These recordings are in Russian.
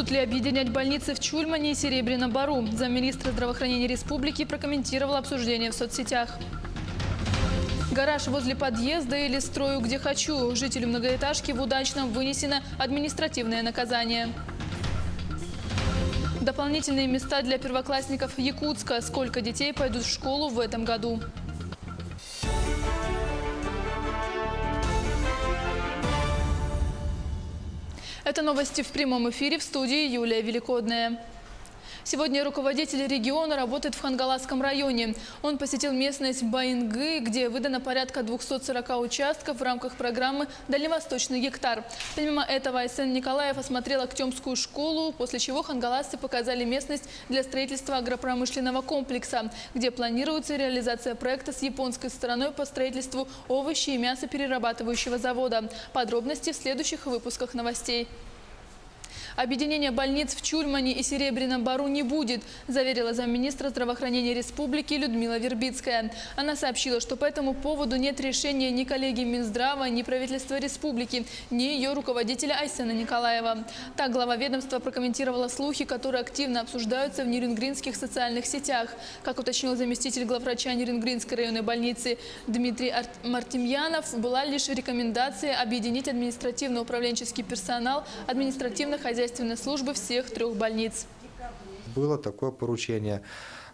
Будут ли объединять больницы в Чульмане и Серебряном Бору? Замминистра здравоохранения республики прокомментировал обсуждение в соцсетях. Гараж возле подъезда или строю где хочу. Жителю многоэтажки в Удачном вынесено административное наказание. Дополнительные места для первоклассников Якутска. Сколько детей пойдут в школу в этом году? Это новости в прямом эфире, в студии Юлия Великодная. Сегодня руководитель региона работает в Хангаласском районе. Он посетил местность Байнгы, где выдано порядка 240 участков в рамках программы «Дальневосточный гектар». Помимо этого, Айсен Николаев осмотрел Актемскую школу, после чего хангаласцы показали местность для строительства агропромышленного комплекса, где планируется реализация проекта с японской стороной по строительству овощи и мясоперерабатывающего завода. Подробности в следующих выпусках новостей. Объединения больниц в Чульмане и Серебряном Бору не будет, заверила замминистра здравоохранения республики Людмила Вербицкая. Она сообщила, что по этому поводу нет решения ни коллегии Минздрава, ни правительства республики, ни ее руководителя Айсена Николаева. Так глава ведомства прокомментировала слухи, которые активно обсуждаются в нерюнгринских социальных сетях. Как уточнил заместитель главврача Нерюнгринской районной больницы Дмитрий Мартемьянов, была лишь рекомендация объединить административно-управленческий персонал административно-хозяйственной службы всех 3 больниц. Было такое поручение.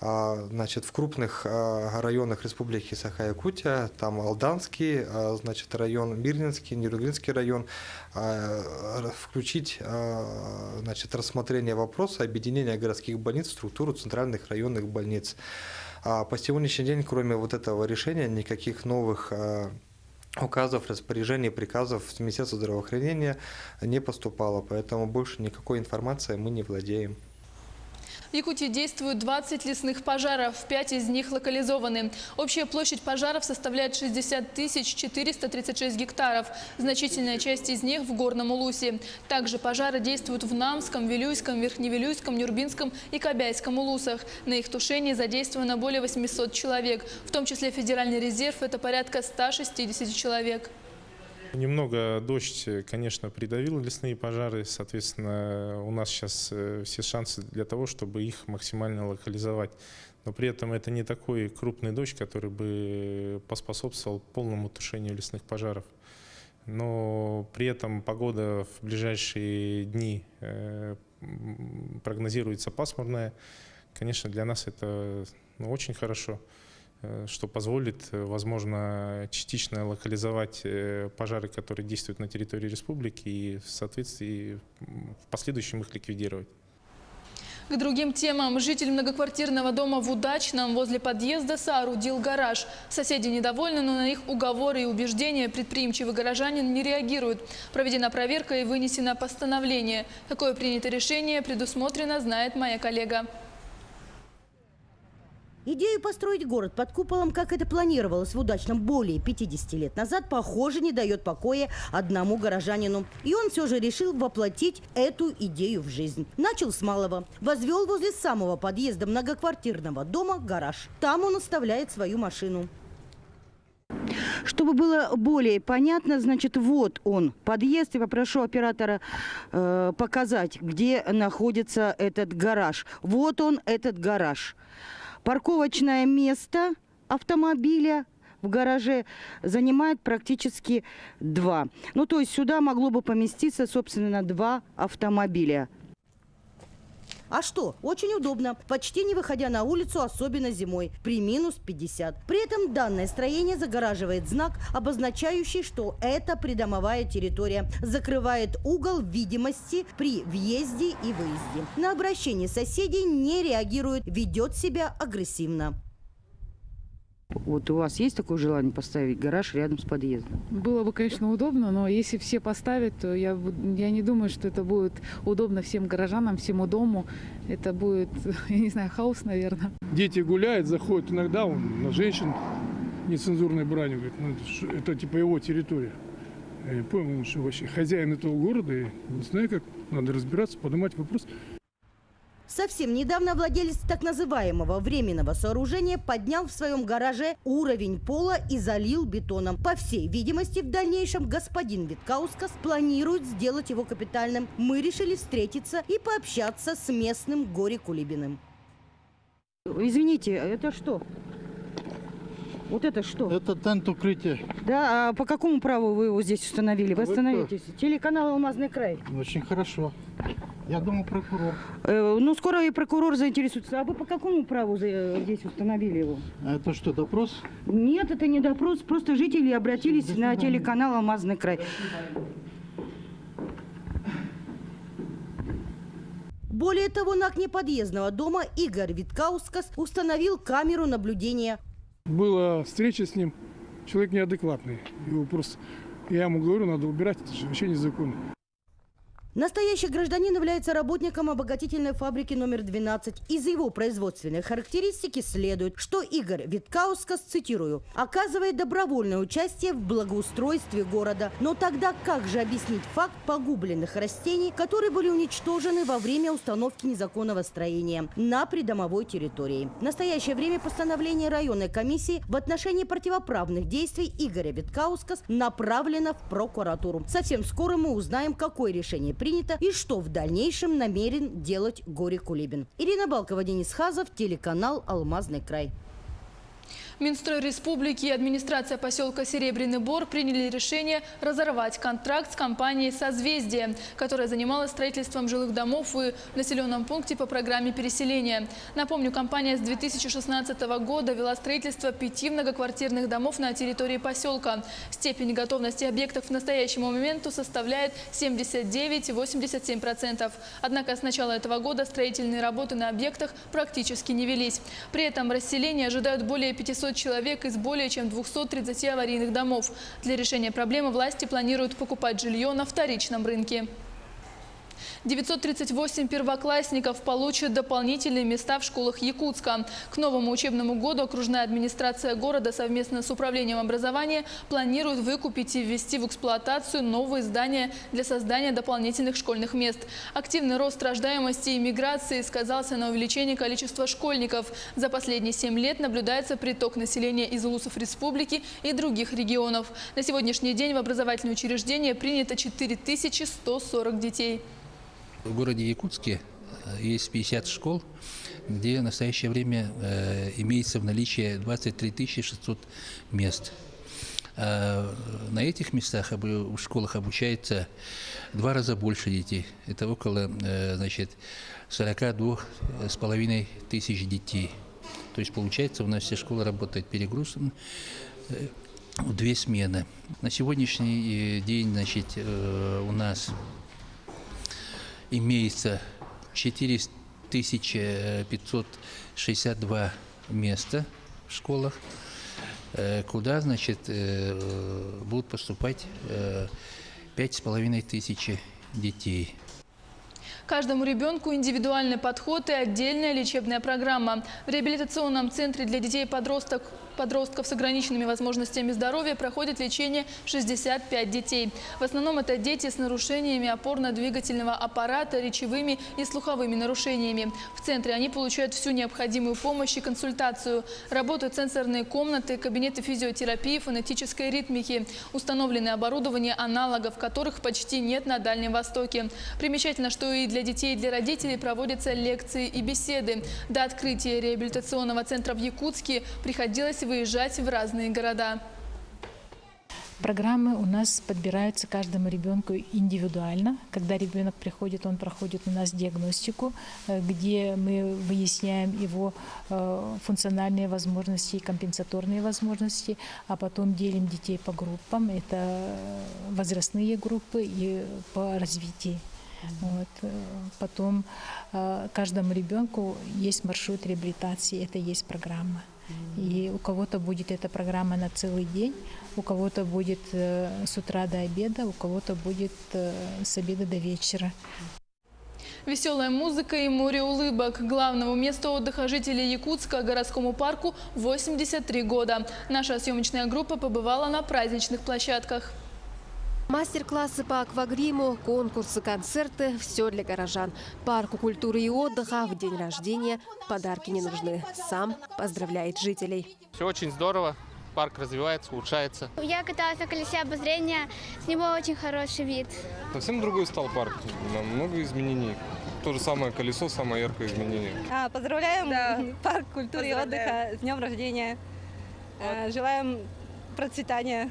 Значит, в крупных районах Республики Саха-Якутия, там Алданский, значит, район Мирнинский, Нерюнгринский район, включить, значит, рассмотрение вопроса объединения городских больниц в структуру центральных районных больниц. По сегодняшний день, кроме вот этого решения, никаких новых указов, распоряжений, приказов с Министерства здравоохранения не поступало, поэтому больше никакой информации мы не владеем. В Якутии действуют 20 лесных пожаров, 5 из них локализованы. Общая площадь пожаров составляет 60 436 гектаров. Значительная часть из них в Горном Улусе. Также пожары действуют в Намском, Вилюйском, Верхневилюйском, Нюрбинском и Кобяйском Улусах. На их тушении задействовано более 800 человек. В том числе Федеральный резерв – это порядка 160 человек. Немного дождь, конечно, придавил лесные пожары, соответственно, у нас сейчас все шансы для того, чтобы их максимально локализовать. Но при этом это не такой крупный дождь, который бы поспособствовал полному тушению лесных пожаров. Но при этом погода в ближайшие дни прогнозируется пасмурная. Конечно, для нас это очень хорошо, что позволит, возможно, частично локализовать пожары, которые действуют на территории республики, и в соответствии в последующем их ликвидировать. К другим темам. Житель многоквартирного дома в Удачном возле подъезда соорудил гараж. Соседи недовольны, но на их уговоры и убеждения предприимчивый горожанин не реагирует. Проведена проверка и вынесено постановление. Какое принято решение, предусмотрено, знает моя коллега. Идею построить город под куполом, как это планировалось в Удачном более 50 лет назад, похоже, не дает покоя одному горожанину. И он все же решил воплотить эту идею в жизнь. Начал с малого. Возвел возле самого подъезда многоквартирного дома гараж. Там он оставляет свою машину. Чтобы было более понятно, значит, вот он, подъезд. И попрошу оператора показать, где находится этот гараж. Вот он, этот гараж. Парковочное место автомобиля в гараже занимает практически 2. Ну, то есть сюда могло бы поместиться, собственно, 2 автомобиля. А что? Очень удобно. Почти не выходя на улицу, особенно зимой, при минус 50. При этом данное строение загораживает знак, обозначающий, что это придомовая территория. Закрывает угол видимости при въезде и выезде. На обращение соседей не реагирует, ведет себя агрессивно. Вот у вас есть такое желание поставить гараж рядом с подъездом? Было бы, конечно, удобно, но если все поставят, то я не думаю, что это будет удобно всем горожанам, всему дому. Это будет, я не знаю, хаос, наверное. Дети гуляют, заходят иногда на женщин нецензурной бранью. Говорит, ну, это типа его территория. Я понял, что вообще хозяин этого города, я не знаю, как надо разбираться, поднимать вопрос. Совсем недавно владелец так называемого временного сооружения поднял в своем гараже уровень пола и залил бетоном. По всей видимости, в дальнейшем господин Виткаускас планирует сделать его капитальным. Мы решили встретиться и пообщаться с местным Гори Кулибиным. Извините, это что? Вот это что? Это тент укрытия. Да, а по какому праву вы его здесь установили? Вы остановитесь. Телеканал «Алмазный край». Очень хорошо. Я думаю, прокурор. Ну, скоро и прокурор заинтересуется. А вы по какому праву здесь установили его? А это что, допрос? Нет, это не допрос. Просто жители обратились на телеканал «Алмазный край». Более того, на окне подъездного дома Игорь Виткаускас установил камеру наблюдения. Была встреча с ним, человек неадекватный. Его просто, я ему говорю, надо убирать, это же вообще незаконно. Настоящий гражданин является работником обогатительной фабрики номер 12. Из его производственной характеристики следует, что Игорь Виткаускас, цитирую, оказывает добровольное участие в благоустройстве города. Но тогда как же объяснить факт погубленных растений, которые были уничтожены во время установки незаконного строения на придомовой территории? В настоящее время постановление районной комиссии в отношении противоправных действий Игоря Виткаускас направлено в прокуратуру. Совсем скоро мы узнаем, какое решение принято и что в дальнейшем намерен делать Гори Кулибин. Ирина Балкова, Денис Хазов, телеканал «Алмазный край». Минстрой республики и администрация поселка Серебряный Бор приняли решение разорвать контракт с компанией «Созвездие», которая занималась строительством жилых домов в населенном пункте по программе переселения. Напомню, компания с 2016 года вела строительство 5 многоквартирных домов на территории поселка. Степень готовности объектов к настоящему моменту составляет 79,87%. Однако с начала этого года строительные работы на объектах практически не велись. При этом расселение ожидают более 500 человек из более чем 230 аварийных домов. Для решения проблемы власти планируют покупать жилье на вторичном рынке. 938 первоклассников получат дополнительные места в школах Якутска. К новому учебному году окружная администрация города совместно с управлением образования планирует выкупить и ввести в эксплуатацию новые здания для создания дополнительных школьных мест. Активный рост рождаемости и миграции сказался на увеличении количества школьников. За последние 7 лет наблюдается приток населения из улусов республики и других регионов. На сегодняшний день в образовательные учреждения принято 4140 детей. В городе Якутске есть 50 школ, где в настоящее время имеется в наличии 23 600 мест. На этих местах в школах обучается в 2 раза больше детей. Это около 42,5 тысяч детей. То есть получается, у нас все школы работают перегрузом в 2 смены. На сегодняшний день у нас имеется 4562 места в школах, куда, будут поступать 5500 детей. Каждому ребенку индивидуальный подход и отдельная лечебная программа. В реабилитационном центре для детей и подростков с ограниченными возможностями здоровья проходит лечение 65 детей. В основном это дети с нарушениями опорно-двигательного аппарата, речевыми и слуховыми нарушениями. В центре они получают всю необходимую помощь и консультацию. Работают сенсорные комнаты, кабинеты физиотерапии, фонетической ритмики. Установлены оборудование, аналогов которых почти нет на Дальнем Востоке. Примечательно, что и для детей, и для родителей проводятся лекции и беседы. До открытия реабилитационного центра в Якутске приходилось выезжать в разные города. Программы у нас подбираются каждому ребенку индивидуально. Когда ребенок приходит, он проходит у нас диагностику, где мы выясняем его функциональные возможности и компенсаторные возможности, а потом делим детей по группам. Это возрастные группы и по развитию. Потом каждому ребенку есть маршрут реабилитации, это есть программа. И у кого-то будет эта программа на целый день, у кого-то будет с утра до обеда, у кого-то будет с обеда до вечера. Веселая музыка и море улыбок. Главному месту отдыха жителей Якутска, городскому парку, 83 года. Наша съемочная группа побывала на праздничных площадках. Мастер-классы по аквагриму, конкурсы, концерты – все для горожан. Парку культуры и отдыха в день рождения подарки не нужны. Сам поздравляет жителей. Все очень здорово. Парк развивается, улучшается. Я каталась на колесе обозрения, с него очень хороший вид. Совсем другой стал парк, много изменений. То же самое колесо, самое яркое изменение. Поздравляем парк культуры и отдыха с днем рождения. Желаем процветания.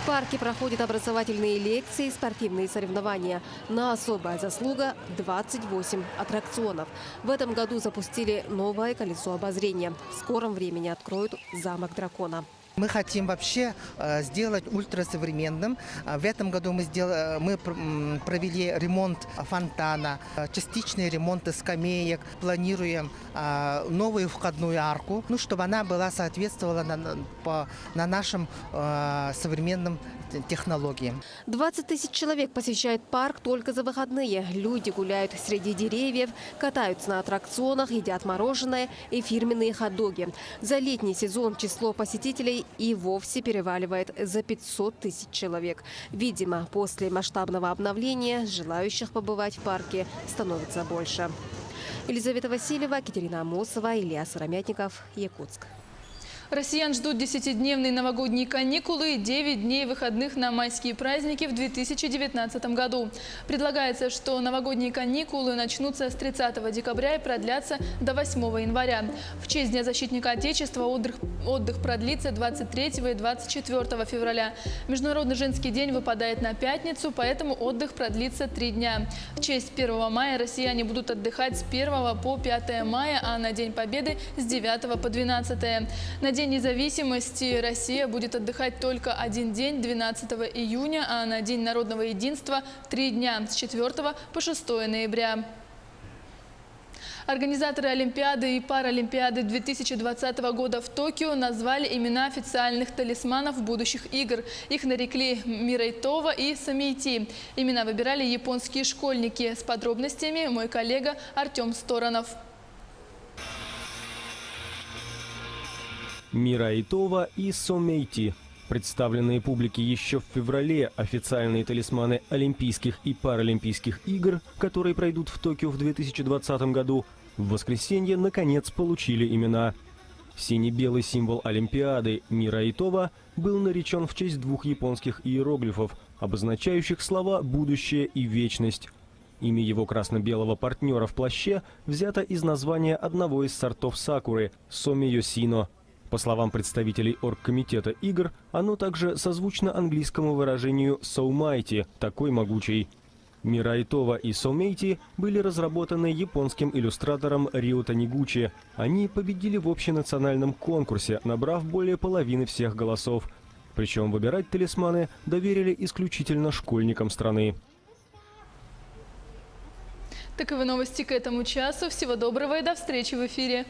В парке проходят образовательные лекции, спортивные соревнования. На особая заслуга 28 аттракционов. В этом году запустили новое колесо обозрения. В скором времени откроют замок дракона. Мы хотим вообще сделать ультрасовременным. В этом году мы провели ремонт фонтана, частичные ремонты скамеек. Планируем новую входную арку, чтобы она была соответствовала на нашим современным технологиям. 20 тысяч человек посещают парк только за выходные. Люди гуляют среди деревьев, катаются на аттракционах, едят мороженое и фирменные хот-доги. За летний сезон число посетителей и вовсе переваливает за 500 тысяч человек. Видимо, после масштабного обновления желающих побывать в парке становится больше. Елизавета Васильева, Катерина Амосова, Илья Сыромятников, Якутск. Россиян ждут 10-дневные новогодние каникулы и 9 дней выходных на майские праздники в 2019 году. Предлагается, что новогодние каникулы начнутся с 30 декабря и продлятся до 8 января. В честь Дня защитника Отечества отдых продлится 23 и 24 февраля. Международный женский день выпадает на пятницу, поэтому отдых продлится 3 дня. В честь 1 мая россияне будут отдыхать с 1 по 5 мая, а на День Победы с 9 по 12. На День независимости Россия будет отдыхать только один день, 12 июня, а на День народного единства – 3 дня, с 4 по 6 ноября. Организаторы Олимпиады и Паралимпиады 2020 года в Токио назвали имена официальных талисманов будущих игр. Их нарекли Мираитова и Сомейти. Имена выбирали японские школьники. С подробностями мой коллега Артем Сторонов. Мираитова и Сомейти. Представленные публике еще в феврале официальные талисманы Олимпийских и Паралимпийских игр, которые пройдут в Токио в 2020 году, в воскресенье наконец получили имена. Сине-белый символ Олимпиады Мираитова был наречен в честь 2 японских иероглифов, обозначающих слова «будущее» и «вечность». Имя его красно-белого партнера в плаще взято из названия одного из сортов сакуры – Сомейосино. По словам представителей оргкомитета игр, оно также созвучно английскому выражению «so mighty» – «такой могучий». Мираитова и Сомейти были разработаны японским иллюстратором Рио Танигучи. Они победили в общенациональном конкурсе, набрав более половины всех голосов. Причем выбирать талисманы доверили исключительно школьникам страны. Таковы новости к этому часу. Всего доброго и до встречи в эфире.